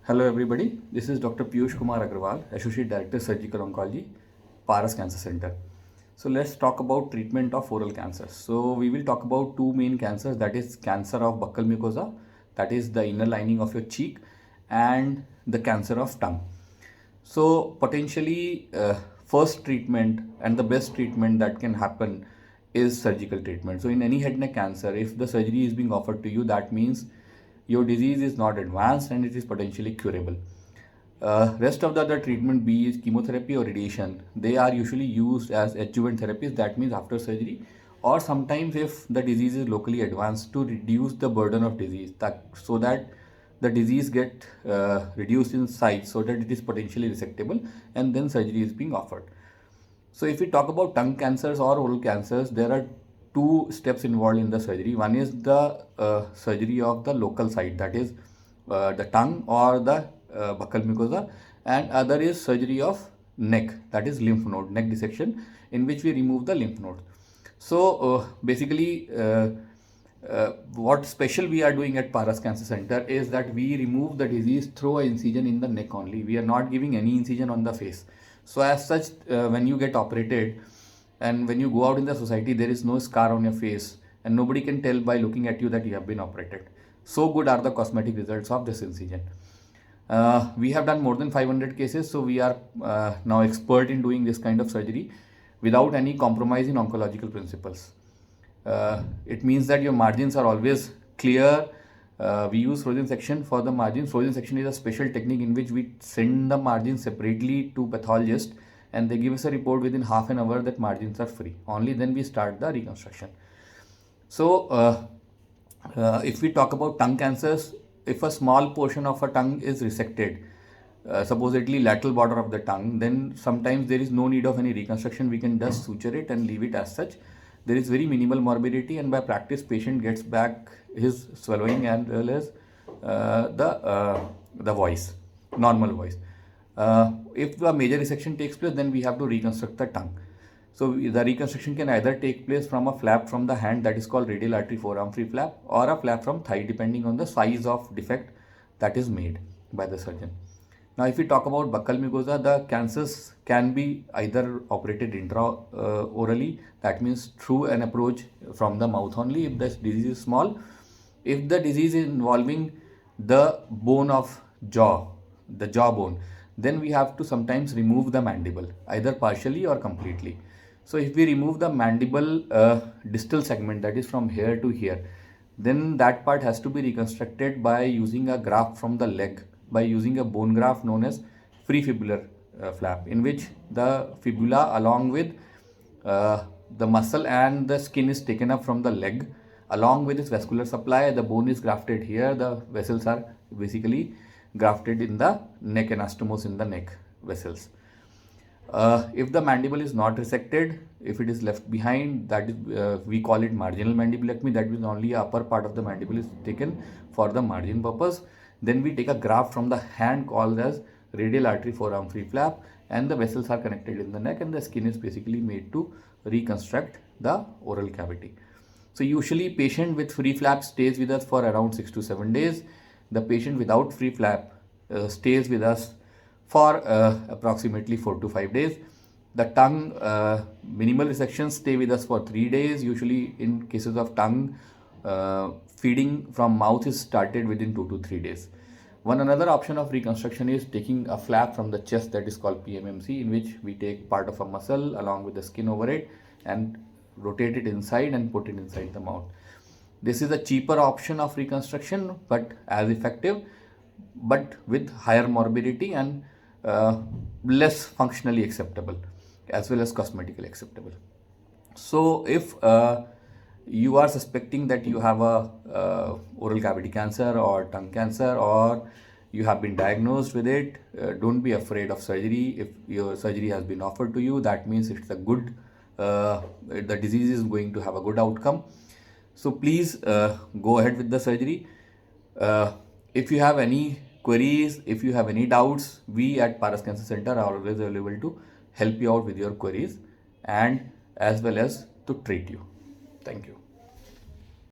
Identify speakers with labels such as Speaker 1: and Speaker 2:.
Speaker 1: Hello everybody, this is Dr. Piyush Kumar Agrawal, Associate Director Surgical Oncology, Paras Cancer Center. So let's talk about treatment of oral cancers. So we will talk about two main cancers, that is cancer of buccal mucosa, that is the inner lining of your cheek, and the cancer of tongue. So potentially first treatment and the best treatment that can happen is surgical treatment. So in any head neck cancer, if the surgery is being offered to you, that means your disease is not advanced and it is potentially curable. Rest of the other treatment, be it chemotherapy or radiation, they are usually used as adjuvant therapies, that means after surgery, or sometimes if the disease is locally advanced, to reduce the burden of disease, so that the disease get reduced in size so that it is potentially resectable, and then surgery is being offered. So if we talk about tongue cancers or oral cancers, there are two steps involved in the surgery. One is the surgery of the local site, that is the tongue or the buccal mucosa, and other is surgery of neck, that is lymph node, neck dissection, in which we remove the lymph nodes. So basically what special we are doing at Paras Cancer Center is that we remove the disease through an incision in the neck only. We are not giving any incision on the face. So as such, when you get operated and when you go out in the society, there is no scar on your face and nobody can tell by looking at you that you have been operated. So good are the cosmetic results of this incision. We have done more than 500 cases, so we are now expert in doing this kind of surgery without any compromise in oncological principles. It means that your margins are always clear. We use frozen section for the margins. Frozen section is a special technique in which we send the margins separately to pathologist and they give us a report within half an hour that margins are free. Only then we start the reconstruction. So if we talk about tongue cancers, if a small portion of a tongue is resected, supposedly lateral border of the tongue, then sometimes there is no need of any reconstruction. We can just suture it and leave it as such. There is very minimal morbidity, and by practice patient gets back his swallowing and well as the voice, normal voice. If a major resection takes place, then we have to reconstruct the tongue. So the reconstruction can either take place from a flap from the hand, that is called radial artery forearm free flap, or a flap from thigh, depending on the size of defect that is made by the surgeon. Now, if we talk about buccal mucosa, the cancers can be either operated intraorally, that means through an approach from the mouth only if the disease is small. If the disease is involving the bone of jaw, the jawbone, then we have to sometimes remove the mandible, either partially or completely. So if we remove the mandible distal segment, that is from here to here, then that part has to be reconstructed by using a graft from the leg, by using a bone graft known as prefibular flap, in which the fibula along with the muscle and the skin is taken up from the leg along with its vascular supply. The bone is grafted here, the vessels are basically grafted in the neck, anastomos in the neck vessels. If the mandible is not resected, if it is left behind, that is we call it marginal mandibulectomy, that means only upper part of the mandible is taken for the margin purpose. Then we take a graft from the hand called as radial artery forearm free flap, and the vessels are connected in the neck, and the skin is basically made to reconstruct the oral cavity. So usually patient with free flap stays with us for around 6 to 7 days. The patient without free flap stays with us for approximately 4 to 5 days. The tongue minimal resections stay with us for 3 days. Usually in cases of tongue, feeding from mouth is started within 2 to 3 days. One another option of reconstruction is taking a flap from the chest, that is called PMMC, in which we take part of a muscle along with the skin over it and rotate it inside and put it inside the mouth. This is a cheaper option of reconstruction, but as effective, but with higher morbidity and less functionally acceptable as well as cosmetically acceptable. So if you are suspecting that you have a oral cavity cancer or tongue cancer, or you have been diagnosed with it, don't be afraid of surgery. If your surgery has been offered to you, that means it's a good the disease is going to have a good outcome. So please go ahead with the surgery. If you have any queries, if you have any doubts, we at Paras Cancer Center are always available to help you out with your queries and as well as to treat you. Thank you.